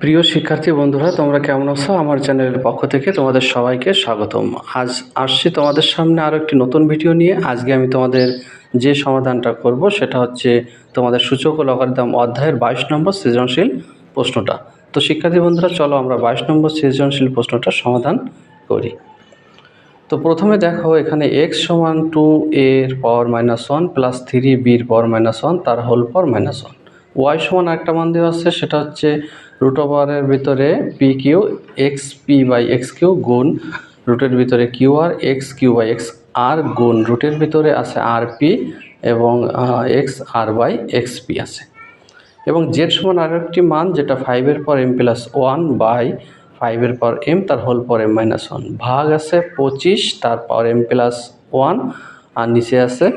প্রিয় শিক্ষার্থী বন্ধুরা, তোমরা কেমন আছো? আমার চ্যানেলের পক্ষ থেকে তোমাদের সবাইকে স্বাগতম। আজ আসছি তোমাদের সামনে আরও একটি নতুন ভিডিও নিয়ে। আজকে আমি তোমাদের যে সমাধানটা করব সেটা হচ্ছে তোমাদের সূচক ও লগারিদম অধ্যায়ের 22 নম্বর সৃজনশীল প্রশ্নটা। তো শিক্ষার্থী বন্ধুরা, চলো আমরা 22 নম্বর সৃজনশীল প্রশ্নটার সমাধান করি। তো প্রথমে দেখো, এখানে x সমান 2a এর পাওয়ার -1 প্লাস 3b এর পাওয়ার -1 তার হোল পাওয়ার -1। y সমান একটা মান দেওয়া আছে, সেটা হচ্ছে রুট ওভারের ভিতরে P Q X P by X Q গুণ রুটের ভিতরে Q R X Q by X R গুণ রুটের ভিতরে আছে আর পি এবং X R by X P আছে। এবং জেড সমান আরও একটি মান, যেটা 5 এর পর m প্লাস 1 বাই 5 এর পর m তার হোল পর m মাইনাস 1 ভাগ আছে 25 তার পাওয়ার m প্লাস 1 আর নিচে আছে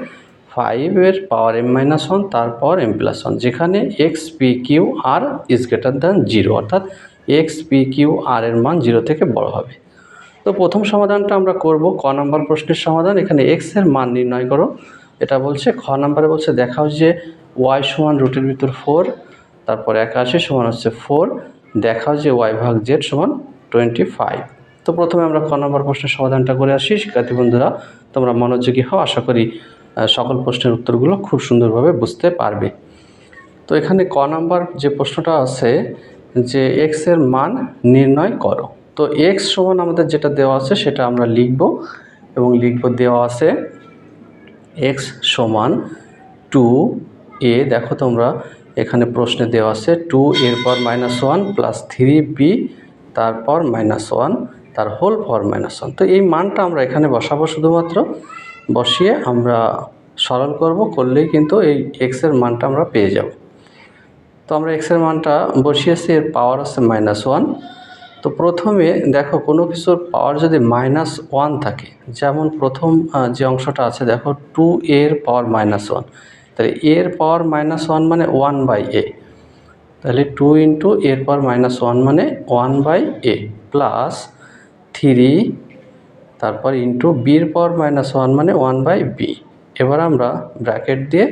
5 এর পাওয়ার m মাইনাস 1 তার পাওয়ার m প্লাস 1, যেখানে x p q r is greater than 0, অর্থাৎ এক্স পি কিউ আর এর মান 0 থেকে বড় হবে। তো প্রথম সমাধানটা আমরা করব ক নম্বর প্রশ্নের সমাধান। এখানে এক্স এর মান নির্ণয় করো, এটা বলছে। খ নম্বরে বলছে দেখাও যে ওয়াই সমান রুটের ভিতর 4, তারপর 81 সমান হচ্ছে 4, দেখাও যে ওয়াই ভাগ জেড সমান 25। তো প্রথমে আমরা ক নম্বর প্রশ্নের সমাধানটা করে আসি। শিক্ষার্থী বন্ধুরা, তোমরা মনোযোগী হও, আশা করি সকল প্রশ্নের উত্তরগুলো খুব সুন্দরভাবে বুঝতে পারবে। তো এখানে ক নম্বর যে প্রশ্নটা আছে যে এক্স এর মান নির্ণয় করো। তো এক্স সমান আমাদের যেটা দেওয়া আছে সেটা আমরা লিখব এবং লিখব দেওয়া আছে এক্স সমান 2a। দেখো তোমরা এখানে প্রশ্নে দেওয়া আছে 2 এর পর -1 প্লাস 3b তারপর -1 তার হোল পাওয়ার -1। তো এই মানটা আমরা এখানে বসাবো, শুধুমাত্র বসিয়ে আমরা সরল করলেই কিন্তু এই এক্স এর মানটা আমরা পেয়ে যাব। তো আমরা এক্স এর মানটা বসিয়েছি, এর পাওয়ার আছে -1। তো প্রথমে দেখো, কোনো কিছুর পাওয়ার যদি -1 থাকে, যেমন প্রথম যে অংশটা আছে দেখো 2 এর পাওয়ার -1, তাহলে এর পাওয়ার -1 মানে 1/a, তাহলে 2 ইন্টু এর পাওয়ার -1 মানে 1/a প্লাস 3 তারপর ইন্টু বির পাওয়ার -1 মানে 1/b। এবার আমরা ব্র্যাকেট দিয়ে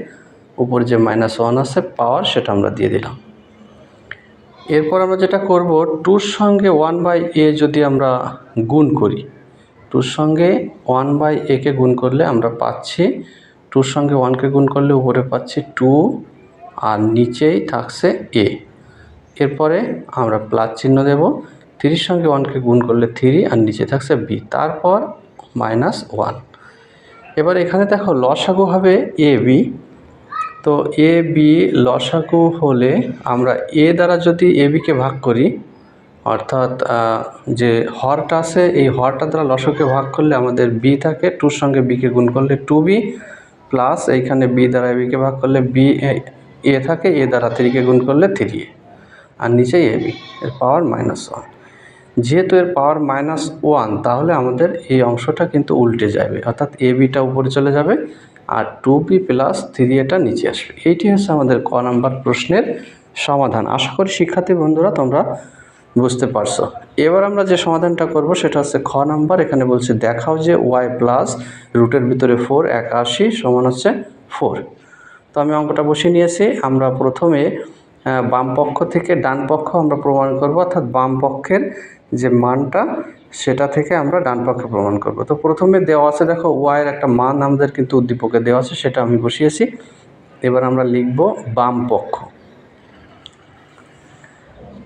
উপর যে -1 আছে পাওয়ার, সেটা আমরা দিয়ে দিলাম। এরপর আমরা যেটা করব, 2-র সঙ্গে 1/a যদি আমরা গুণ করি, 2-র সঙ্গে 1/a কে গুণ করলে আমরা পাচ্ছি 2-র সঙ্গে 1কে গুণ করলে উপরে পাচ্ছি 2 আর নিচেই থাকছে a। এরপরে আমরা প্লাস চিহ্ন দেব, 3-র সঙ্গে 1কে গুণ করলে 3 আর নিচে থাকছে b, তারপর -1। এবার এখানে দেখো লসাগু হবে ab। তো এ বি লসাগু হলে আমরা এ দ্বারা যদি এ বিকে ভাগ করি, অর্থাৎ যে হরটা আছে এই হরটা দ্বারা লসাগুকে ভাগ করলে আমাদের বি থাকে, 2-র সঙ্গে বিকে গুণ করলে 2b প্লাস এইখানে বি দ্বারা এ বিকে ভাগ করলে বি এ থাকে, এ দ্বারা 3কে গুণ করলে 3a আর নিচেই এ বি, এর পাওয়ার -1। যেহেতু এর পাওয়ার -1, তাহলে আমাদের এই অংশটা কিন্তু উল্টে যাবে, অর্থাৎ এ বিটা উপরে চলে যাবে আর 2b প্লাস 3a নিচে আসবে। এইটি হচ্ছে আমাদের ক নাম্বার প্রশ্নের সমাধান। আশা করি শিক্ষার্থী বন্ধুরা তোমরা বুঝতে পারছো। এবার আমরা যে সমাধানটা করব সেটা হচ্ছে খ নাম্বার। এখানে বলছে দেখাও যে ওয়াই প্লাস রুটের ভিতরে 4 81 সমান হচ্ছে 4। তো আমি অঙ্কটা বসিয়ে নিয়েছি। আমরা প্রথমে বাম পক্ষ থেকে ডান পক্ষ আমরা প্রমাণ করব, অর্থাৎ বাম পক্ষের যে মানটা সেটা থেকে আমরা ডান পক্ষে প্রমাণ করব। তো প্রথমে দেওয়া আছে দেখো ওয়াইয়ের একটা মান আমাদের কিন্তু উদ্দীপকে দেওয়া আছে, সেটা আমি বসিয়েছি। এবার আমরা লিখব বাম পক্ষ।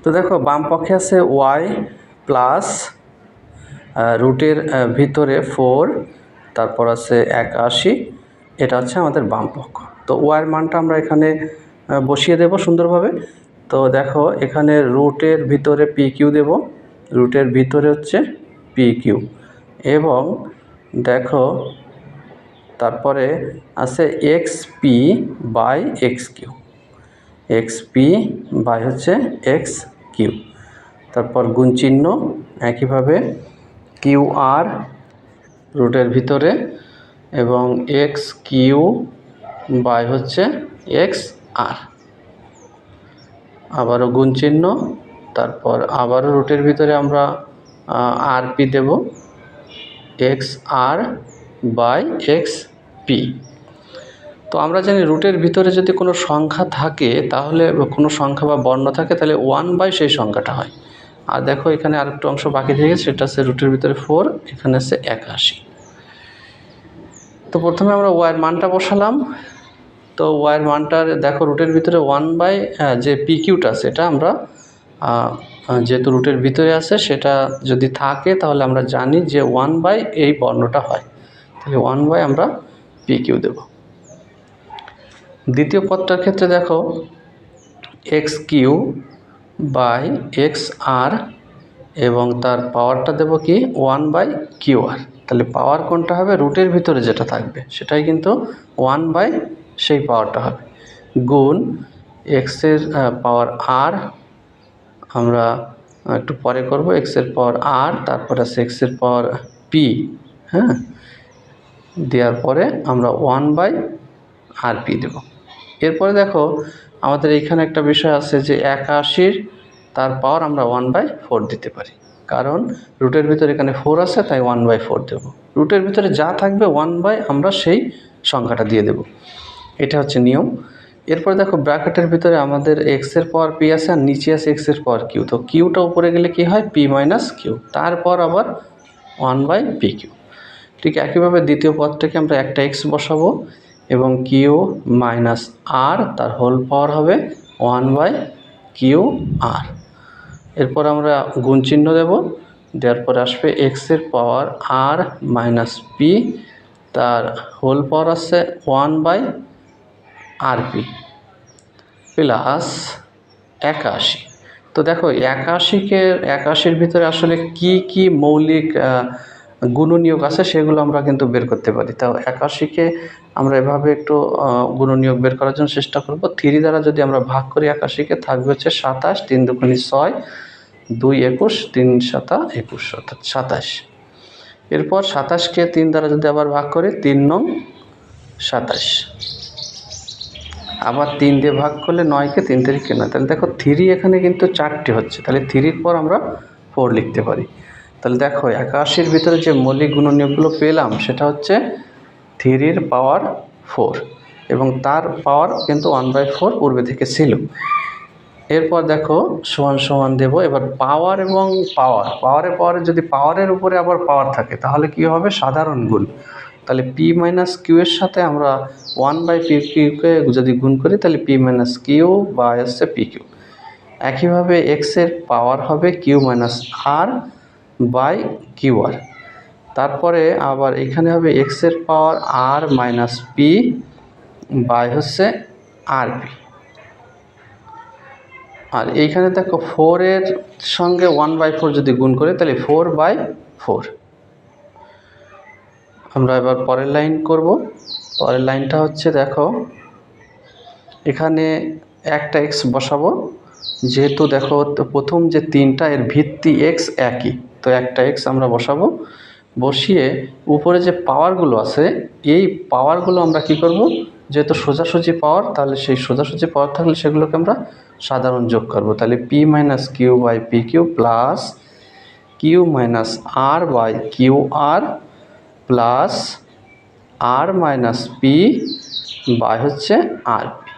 তো দেখো বাম পক্ষে আছে ওয়াই প্লাস রুটের ভিতরে 4, তারপর আছে 81, এটা হচ্ছে আমাদের বাম পক্ষ। তো ওয়াইয়ের মানটা আমরা এখানে বসিয়ে দেব সুন্দরভাবে। তো দেখো এখানে রুটের ভিতরে পি কিউ দেব, রুটের ভিতরে হচ্ছে পি কিউ, এবং দেখো তারপরে আছে X P by X Q, X P by হচ্ছে এক্স কিউ, তারপর গুণ চিহ্ন একইভাবে কিউ আর রুটের ভিতরে এবং এক্স কিউ বাই হচ্ছে এক্স আর, আবারও গুণ চিহ্ন, তারপর আবারও রুটের ভিতরে আমরা আর পি দেব, X R by X P. তো আমরা জানি রুটের ভিতরে যদি কোনো সংখ্যা থাকে, তাহলে কোনো সংখ্যা বা বর্ণ থাকে, তাহলে 1/, সেই সংখ্যাটা হয়। আর দেখো এখানে আরেকটা অংশ বাকি থেকে গেছে, সেটা হচ্ছে রুটের ভিতরে 4, এখানে আছে 81। তো প্রথমে আমরা ওয়াইয়ের মানটা বসালাম। তো ওয়াইয়ের মানটার দেখো রুটের ভিতরে 1/, যে পি কিউটা সেটা আমরা যেহেতু রুটের ভিতরে আছে, সেটা যদি থাকে তাহলে আমরা জানি যে 1/, এই বর্ণটা হয়, তাহলে 1/, আমরা পি কিউ দেব। দ্বিতীয় পদটার ক্ষেত্রে দেখো x³ বাই xr, এবং তার পাওয়ারটা দেব কি 1/QR। তাহলে পাওয়ার কোনটা হবে? রুটের ভিতরে যেটা থাকবে সেটাই কিন্তু 1/, সেই পাওয়ারটা হবে, গুণ এক্সের পাওয়ার আর, আমরা একটু পরে করব, এক্সের পাওয়ার আর, তারপর আছে এক্সের পাওয়ার পি, হ্যাঁ, দেওয়ার পরে আমরা 1/RP দেব। এরপরে দেখো আমাদের এইখানে একটা বিষয় আছে যে 81 তার পাওয়ার আমরা 1/4 দিতে পারি, কারণ রুটের ভিতরে এখানে 4 আছে, তাই 1/4 দেব। রুটের ভিতরে যা থাকবে 1/, আমরা সেই সংখ্যাটা দিয়ে দেব, এটা হচ্ছে নিয়ম। এরপরে দেখো ব্র্যাকেটের ভিতরে আমাদের এক্সের পাওয়ার পি আছে আর নিচে আছে এক্সের পাওয়ার কিউ। তো কিউটা উপরে গেলে কি হয়? পি মাইনাস কিউ, তারপর আবার 1/PQ। ঠিক একইভাবে দ্বিতীয় পদটাকে আমরা একটা এক্স বসাবো এবং কিউ মাইনাস আর, তার হোল পাওয়ার হবে 1/QR। এরপর আমরা গুণ চিহ্ন দেব, দেওয়ার পরে আসবে এক্সের পাওয়ার আর মাইনাস পি, তার হোল পাওয়ার আছে 1/RP প্লাস 81। তো দেখো 81-এর ভিতরে আসলে কি মৌলিক গুণনীয়ক আছে সেগুলো আমরা কিন্তু বের করতে পারি। তাও 81-কে আমরা এভাবে একটু গুণনীয়ক বের করার জন্য চেষ্টা করব। 3 দ্বারা যদি আমরা ভাগ করি 81-কে, থাকবে হচ্ছে 27, 3 দুগুণে 6, 2 21, 3 7 21, অর্থাৎ 27। এরপর 27-কে 3 দ্বারা যদি আবার ভাগ করি, 3 নং 27, আবার 3 দিয়ে ভাগ করলে 9-কে 3 তারিখে 9। তাহলে দেখো 3 এখানে কিন্তু 4টে হচ্ছে, তাহলে 3-র পর আমরা 4 লিখতে পারি। তাহলে দেখো 81-র ভিতরে যে মৌলিক গুণনীয়কগুলো পেলাম সেটা হচ্ছে 3-র পাওয়ার 4, এবং তার পাওয়ার কিন্তু 1/4 পূর্বে থেকে ছিল। এরপর দেখো সমান সমান দেব। এবার পাওয়ার এবং পাওয়ারে যদি পাওয়ারের উপরে আবার পাওয়ার থাকে তাহলে কি হবে? সাধারণ গুণ। তাহলে পি মাইনাস কিউ এর সাথে আমরা 1/PQকে যদি গুণ করি তাহলে পি মাইনাস কিউ বা হচ্ছে পি কিউ। একইভাবে এক্সের পাওয়ার হবে Q minus R by Q R, তারপরে আবার এখানে হবে এক্সের power R minus P by হচ্ছে আর পি। আর এইখানে দেখো 4-এর সঙ্গে 1/4 যদি গুণ করি তাহলে 4/4। আমরা এবার পরের লাইন করব। পরের লাইনটা হচ্ছে দেখো এখানে একটা এক্স বসাবো, যেহেতু দেখো প্রথম যে 3টা এর ভিত্তি এক্স একই, তো একটা এক্স আমরা বসাবো। বসিয়ে উপরে যে পাওয়ারগুলো আছে এই পাওয়ারগুলো আমরা কি করব? যেহেতু সোজাসুজি পাওয়ার, তাহলে সেই সোজাসুজি পাওয়ার থাকলে সেগুলোকে আমরা সাধারণ যোগ করব। তাহলে p minus q by p q plus q minus R by Q R plus r minus P by হচ্ছে আর পি।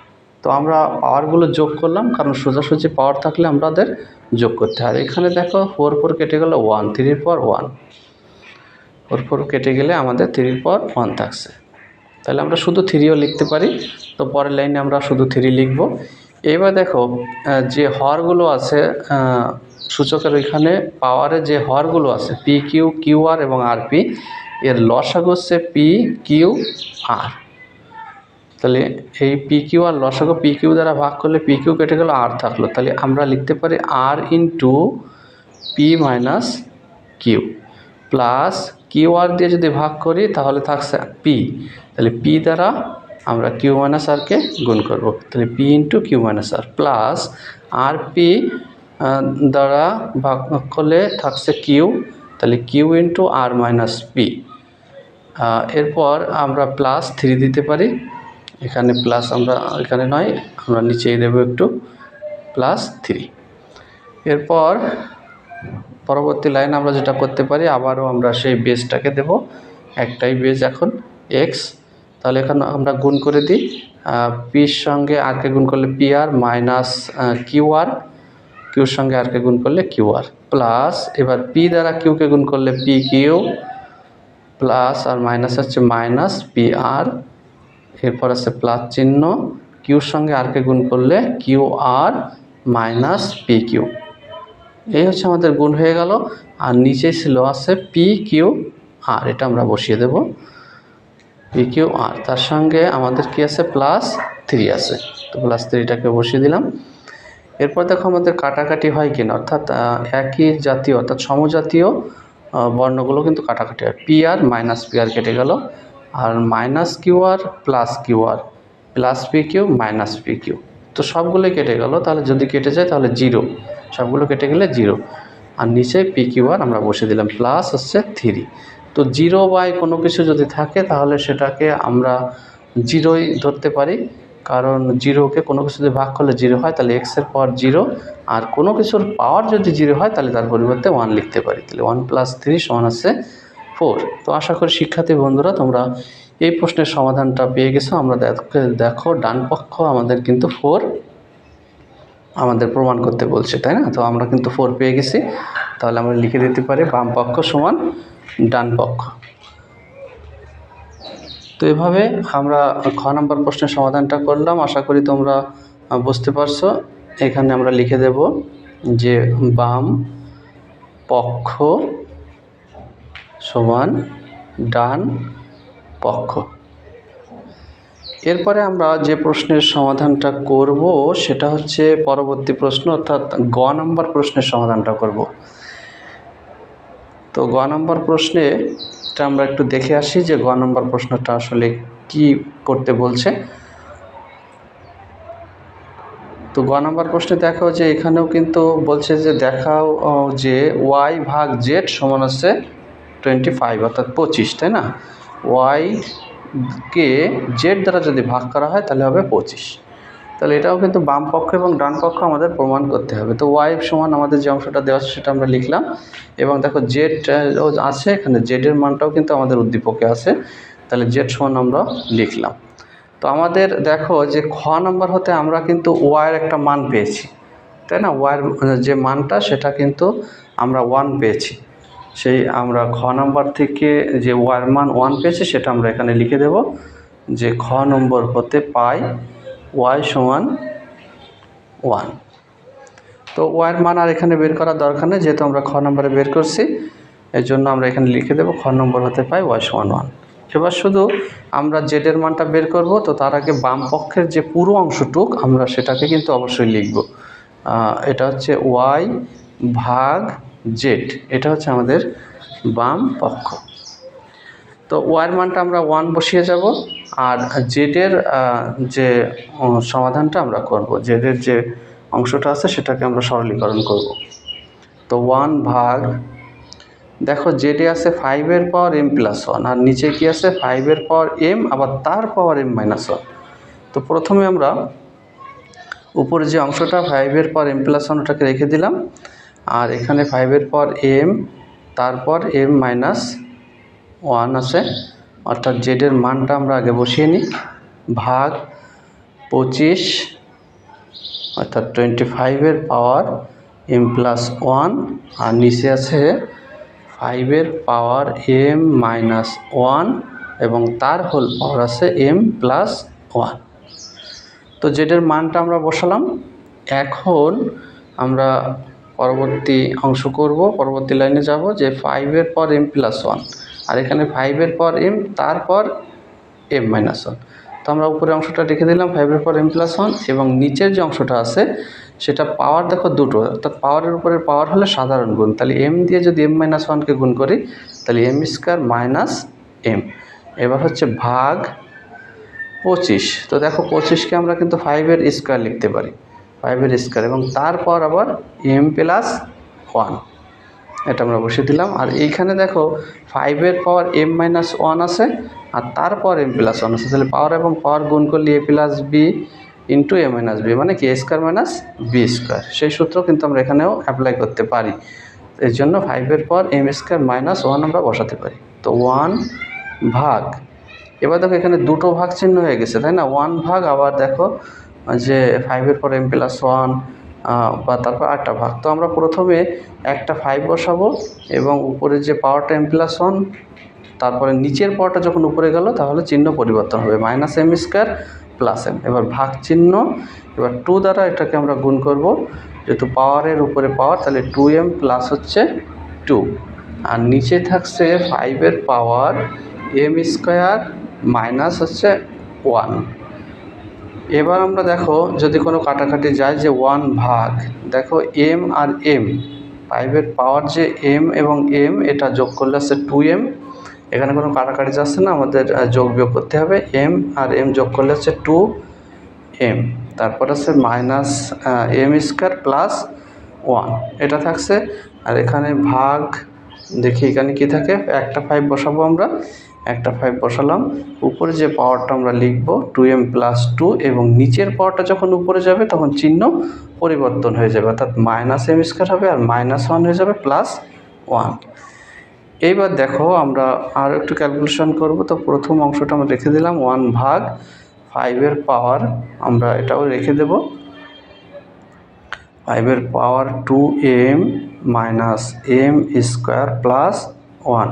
তো আমরা পাওয়ারগুলো যোগ করলাম, কারণ সোজাসুজি পাওয়ার থাকলে আমাদের যোগ করতে হয়। এখানে দেখো 4 কেটে গেল 1, 3-র পর 1, 4 কেটে গেলে আমাদের 3-র পর 1 থাকছে। তাহলে আমরা শুধু 3ও লিখতে পারি। তো পরের লাইনে আমরা শুধু 3 লিখব। এবার দেখো যে হরগুলো আছে সূচকের ওইখানে পাওয়ারের যে হরগুলো আছে পি কিউ, কিউ আর এবং আর পি, এর লসাগু হচ্ছে পি কিউ আর। তাহলে এই পি কিউ আর লসাগু পি কিউ দ্বারা ভাগ করলে পি কিউ কেটে গেল, আর থাকলো। তাহলে আমরা লিখতে পারি R into P minus Q plus Q R দিয়ে যদি ভাগ করি তাহলে থাকছে পি, তাহলে পি দ্বারা আমরা কিউ মাইনাস আরকে গুণ করব। তাহলে পি ইন্টু কিউ মাইনাস আর প্লাস আর পি দ্বারা ভাগ করলে থাকছে কিউ, তাহলে কিউ ইন্টু আর মাইনাস পি। এরপর আমরা প্লাস 3 দিতে পারি, এখানে প্লাস আমরা এখানে নয়, আমরা নিচেই দেব একটু প্লাস 3। এরপর পরবর্তী লাইন আমরা যেটা করতে পারি, আবারও আমরা সেই বেসটাকে দেব, একটাই বেস এখন এক্স, তাহলে এখানে আমরা গুণ করে দিই, পির সঙ্গে আরকে গুণ করলে পি আর মাইনাস কিউ আর, কিউর সঙ্গে আরকে গুণ করলে কিউ আর, প্লাস এবার পি দ্বারা কিউকে গুণ করলে P q, plus r minus হচ্ছে মাইনাস পি আর, এরপর আছে প্লাস চিহ্ন, কিউর সঙ্গে আরকে গুণ করলে Q R minus P Q. এই হচ্ছে আমাদের গুণ হয়ে গেল। আর নিচে ছিল আছে পি কিউ আর, এটা আমরা বসিয়ে দেব পি কিউ আর, তার সঙ্গে আমাদের কি আছে প্লাস 3 আছে, তো প্লাস 3টাকে বসিয়ে দিলাম। এরপর দেখো আমাদের কাটাকাটি হয় কিনা, অর্থাৎ একই জাতীয় অর্থাৎ সমজাতীয় বর্ণগুলো কিন্তু কাটাকাটি হয়। P R minus P R কেটে গেল, আর মাইনাস কিউ আর প্লাস কিউ আর, plus P Q minus P Q, তো সবগুলোই কেটে গেল। তাহলে যদি কেটে যায় তাহলে 0, সবগুলো কেটে গেলে 0। আর নিচে পি কিউ আর আমরা বসে দিলাম, প্লাস হচ্ছে 3। তো 0 বাই কোনো কিছু যদি থাকে তাহলে সেটাকে আমরা 0ই ধরতে পারি, কারণ 0কে কোনো কিছু যদি ভাগ করলে 0 হয়, তাহলে এক্সের পাওয়ার 0, আর কোনো কিছুর পাওয়ার যদি 0 হয় তাহলে তার পরিবর্তে 1 লিখতে পারি। তাহলে 1 + 3 = আছে 4। তো আশা করি শিক্ষার্থী বন্ধুরা তোমরা এই প্রশ্নের সমাধানটা পেয়ে গেছো। আমরা দেখো ডান পক্ষ আমাদের কিন্তু 4 আমাদের প্রমাণ করতে বলছে, তাই না? তো আমরা কিন্তু 4 পেয়ে গেছি, তাহলে আমরা লিখে দিতে পারি বাম পক্ষ সমান ডান পক্ষ। তো এভাবে আমরা খ নম্বর প্রশ্নের সমাধানটা করলাম। আশা করি তোমরা বুঝতে পারছো। এখানে আমরা লিখে দেব যে বাম পক্ষ সমান ডান পক্ষ। এরপরে আমরা যে প্রশ্নের সমাধানটা করব সেটা হচ্ছে পরবর্তী প্রশ্ন, অর্থাৎ গ নম্বর প্রশ্নের সমাধানটা করব। তো গ নম্বর প্রশ্নে আমরা একটু দেখে আসি যে গ নম্বর প্রশ্নটা আসলে কি করতে বলছে। তো গ নম্বর প্রশ্নে দেখো যে এখানেও কিন্তু বলছে যে দেখাও যে ওয়াই ভাগ জেড সমান হচ্ছে 25, অর্থাৎ 25, তাই না? ওয়াইকে জেড দ্বারা যদি ভাগ করা হয় তাহলে হবে 25। তাহলে এটাও কিন্তু বাম পক্ষ এবং ডান পক্ষ আমাদের প্রমাণ করতে হবে। তো ওয়াই সমান আমাদের যে অংশটা দেওয়া আছে সেটা আমরা লিখলাম, এবং দেখো জেড আছে এখানে, জেডের মানটাও কিন্তু আমাদের উদ্দীপকে আছে, তাহলে জেড সমান আমরা লিখলাম। তো আমাদের দেখো যে খ নম্বর হতে আমরা কিন্তু ওয়াইয়ের একটা মান পেয়েছি, তাই না? ওয়াইয়ের যে মানটা সেটা কিন্তু আমরা 1 পেয়েছি। সেই আমরা খ নম্বর থেকে যে ওয়াইয়ের মান 1 পেয়েছি সেটা আমরা এখানে লিখে দেব যে খ নম্বর হতে পাই ওয়াই সমান 1। তো ওয়াইয়ের মান আর এখানে বের করার দরকার নেই, যেহেতু আমরা খ নম্বরে বের করছি, এর জন্য আমরা এখানে লিখে দেব খ নম্বর হতে পাই ওয়াই সমান 1। এবার শুধু আমরা জেডের মানটা বের করব, তো তার আগে বাম পক্ষের যে পুরো অংশটুক আমরা সেটাকে কিন্তু অবশ্যই লিখব। এটা হচ্ছে ওয়াই ভাগ জেড, এটা হচ্ছে আমাদের বাম পক্ষ। তো ওয়াইয়ের মানটা আমরা 1 বসিয়ে যাব, আর জেডের যে সমাধানটা আমরা করব, জেডের যে অংশটা আছে সেটাকে আমরা সরলীকরণ করব। তো 1 ভাগ, দেখো জেডে আছে 5 + m+1, আর নিচে কি আছে 5 + m আবার তার পাওয়ার m-1। তো প্রথমে আমরা উপরে যে অংশটা 5 + m+1 ওটাকে রেখে দিলাম, আর এখানে 5 + m তারপর m-1 আছে, অর্থাৎ জেডের মানটা আমরা আগে বসিয়ে নিই, ভাগ 25, অর্থাৎ 25 / m+1, আর নিচে আছে 5 / m-1 এবং তার হোল পাওয়ার আছে m+1। তো জেডের মানটা আমরা বসালাম। এখন আমরা পরবর্তী অংশ করব, পরবর্তী লাইনে যাব যে 5 / m+1, আর এখানে 5 / m তারপর m-1। তো আমরা উপরে অংশটা রেখে দিলাম 5 / m+1, এবং নিচের যে অংশটা আছে সেটা পাওয়ার দেখো দুটো, অর্থাৎ পাওয়ারের উপরে পাওয়ার হলে সাধারণ গুণ, তাহলে m দিয়ে যদি m-1কে গুণ করি তাহলে m² - m। এবার হচ্ছে ভাগ 25। তো দেখো 25কে আমরা কিন্তু 5-এর স্কোয়ার লিখতে পারি, 5-এর স্কোয়ার, এবং তারপর আবার m+1, এটা আমরা বসিয়ে দিলাম। আর এইখানে দেখো 5 / m-1 আছে আর তারপর m+1 আছে, তাহলে পাওয়ার এবং পাওয়ার গুণ করলে a + b × a - b, মানে কি a² - b²। সেই সূত্র কিন্তু আমরা এখানেও অ্যাপ্লাই করতে পারি, এর জন্য 5 / m² - 1 আমরা বসাতে পারি। তো 1 ভাগ এবার দেখো এখানে দুটো ভাগ চিহ্ন হয়ে গেছে, তাই না? 1 ভাগ, আবার দেখো যে 5 পর m+1 বা তারপর 8টা ভাগ। তো আমরা প্রথমে একটা 5 বসাবো এবং উপরে যে পাওয়ারটা m+1, তারপরে নিচের পাওয়ারটা যখন উপরে গেল তাহলে চিহ্ন পরিবর্তন হবে, -m² + m। এবার ভাগ চিহ্ন, এবার 2 দ্বারা এটাকে আমরা গুণ করব, যেহেতু পাওয়ারের উপরে পাওয়ার, তাহলে 2m প্লাস হচ্ছে 2, আর নিচে থাকছে 5 পাওয়ার m² মাইনাস হচ্ছে 1। এবার আমরা দেখো যদি কোনো কাটাকাটি যায় যে 1 ভাগ, দেখো m আর m, 5 পাওয়ার যে m এবং m এটা যোগ করলে হচ্ছে 2m। এখানে কোনো কাটাকাটি যাচ্ছে না, আমাদের যোগ বিয়োগ করতে হবে। m আর m যোগ করলে হচ্ছে 2m, তারপর আছে -m² + 1 এটা থাকছে। আর এখানে ভাগ, দেখি এখানে কি থাকে, একটা 5 বসাবো আমরা, একটা 5 বসালাম। উপরে যে পাওয়ারটা আমরা লিখব 2m + 2, এবং নিচের পাওয়ারটা যখন উপরে যাবে তখন চিহ্ন পরিবর্তন হয়ে যাবে, অর্থাৎ -m² হবে আর -1 হয়ে যাবে +1। এইবার দেখো আমরা আরও একটু ক্যালকুলেশন করব। তো প্রথম অংশটা আমরা রেখে দিলাম, 1 ভাগ 5 পাওয়ার, আমরা এটাও রেখে দেব, 5 পাওয়ার 2m - m² + 1।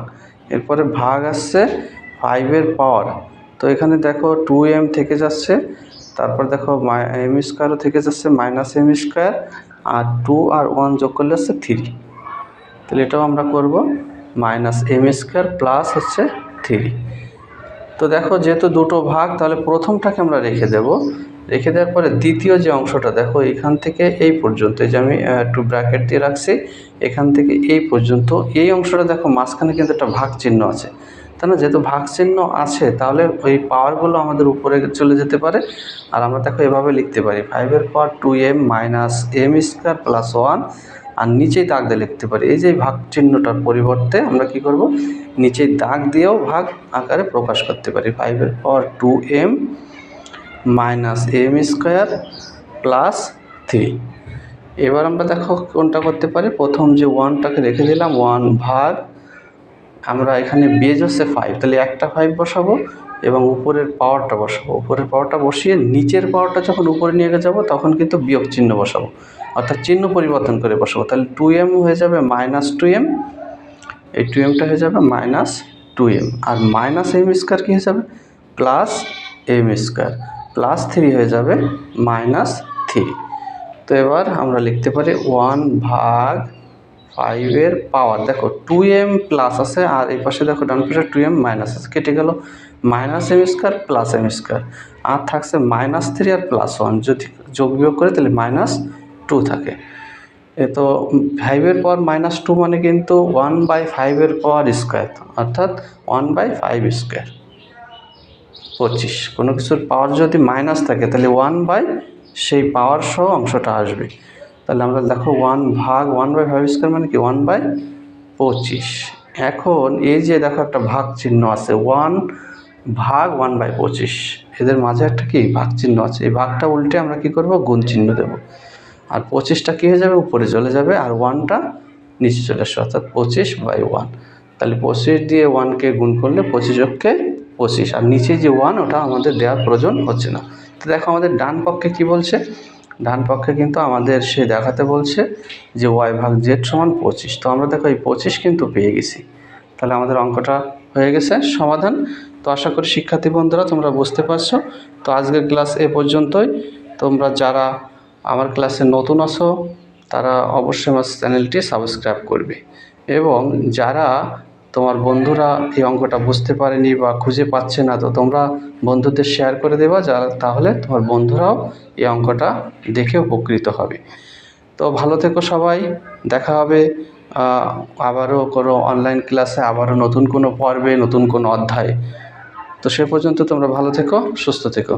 এরপরে ভাগ আসছে 5 পাওয়ার, তো এখানে দেখো 2m থেকে যাচ্ছে, তারপর দেখো m² থেকে যাচ্ছে -m², আর 2 আর 1 যোগ করলে হচ্ছে 3। তাহলে এটাও আমরা করব, -m² হচ্ছে 3। তো দেখো যেহেতু দুটো ভাগ, তাহলে প্রথমটাকে আমরা রেখে দেব। রেখে দেওয়ার পরে দ্বিতীয় যে অংশটা, দেখো এখান থেকে এই পর্যন্ত, এই যে আমি একটু ব্র্যাকেট দিয়ে রাখছি, এখান থেকে এই পর্যন্ত এই অংশটা দেখো মাঝখানে কিন্তু একটা ভাগ চিহ্ন আছে, তাই না? যেহেতু ভাগ চিহ্ন আছে তাহলে ওই পাওয়ারগুলো আমাদের উপরে চলে যেতে পারে। আর আমরা দেখো এভাবে লিখতে পারি, 5 পাওয়ার 2m - m² + 1, আর নিচেই দাগ দিয়ে লিখতে পারি। এই যে ভাগ চিহ্নটার পরিবর্তে আমরা কি করব, নিচেই দাগ দিয়েও ভাগ আকারে প্রকাশ করতে পারি, 5 পাওয়ার 2m - m² + 3। এবার আমরা দেখো কোনটা করতে পারি, প্রথম যে 1টাকে রেখে দিলাম, 1 ভাগ, আমরা এখানে বেজ হচ্ছে 5, তাহলে একটা 5 বসাবো এবং উপরের পাওয়ারটা বসাবো। উপরের পাওয়ারটা বসিয়ে নিচের পাওয়ারটা যখন উপরে নিয়ে যাব তখন কিন্তু বিয়োগ চিহ্ন বসাবো, অর্থাৎ চিহ্ন পরিবর্তন করে বসাবো। তাহলে 2m হয়ে যাবে -2m, এই 2mটা হয়ে যাবে -2m, আর -m² কী হয়ে যাবে, +m², +3 হয়ে যাবে -3। তো এবার আমরা লিখতে পারি 1 ভাগ 5 পাওয়ার, দেখো 2m প্লাস আছে, আর এই পাশে দেখো ডান পাশে 2m মাইনাস আছে, কেটে গেল, -m² + m², আর থাকছে -3 আর +1, যদি যোগ বিয়োগ করে তাহলে -2 থাকে। তো 5 পাওয়ার -2 মানে কিন্তু 1/5 পাওয়ার স্কোয়ার, অর্থাৎ 1/5², 25। কোনো কিছুর পাওয়ার যদি মাইনাস থাকে তাহলে 1/ সেই পাওয়ার সহ অংশটা আসবে। তাহলে আমরা দেখো 1 ভাগ 1/5² মানে কি 1/25। এখন এই যে দেখো একটা ভাগ চিহ্ন আছে, 1 ভাগ 1/25, এদের মাঝে একটা কি ভাগ চিহ্ন আছে, এই ভাগটা উল্টে আমরা কি করব, গুণ চিহ্ন দেব, আর 25টা কী হয়ে যাবে, উপরে চলে যাবে, আর 1টা নিচে চলে আসবে, অর্থাৎ 25/1। তাহলে 25 দিয়ে 1কে গুণ করলে 25 আর নিচে যে 1 ওটা আমাদের দেওয়ার প্রয়োজন হচ্ছে না। তো দেখো আমাদের ডান পক্ষে কি বলছে, ডান পক্ষে কিন্তু আমাদের সে দেখাতে বলছে যে y/z = 25। তো আমরা দেখো এই 25 কিন্তু পেয়ে গেছি, তাহলে আমাদের অঙ্কটা হয়ে গেছে সমাধান। তো আশা করি শিক্ষার্থী বন্ধুরা তোমরা বুঝতে পারছো। তো আজকের ক্লাস এ পর্যন্তই। তোমরা যারা আমার ক্লাসে নতুন আছো তারা অবশ্যই আমার চ্যানেলটি সাবস্ক্রাইব করবে, এবং যারা তোমার বন্ধুরা এই অঙ্কটা বুঝতে পারেনি বা খুঁজে পাচ্ছে না, তো তোমরা বন্ধুদের শেয়ার করে দেবা, যারা তাহলে তোমার বন্ধুরাও এই অঙ্কটা দেখে উপকৃত হবে। তো ভালো থেকো সবাই, দেখা হবে আবারও কোনো অনলাইন ক্লাসে, আবারও নতুন কোনো পর্বে, নতুন কোনো অধ্যায়ে। তো সে পর্যন্ত তোমরা ভালো থেকো, সুস্থ থেকো।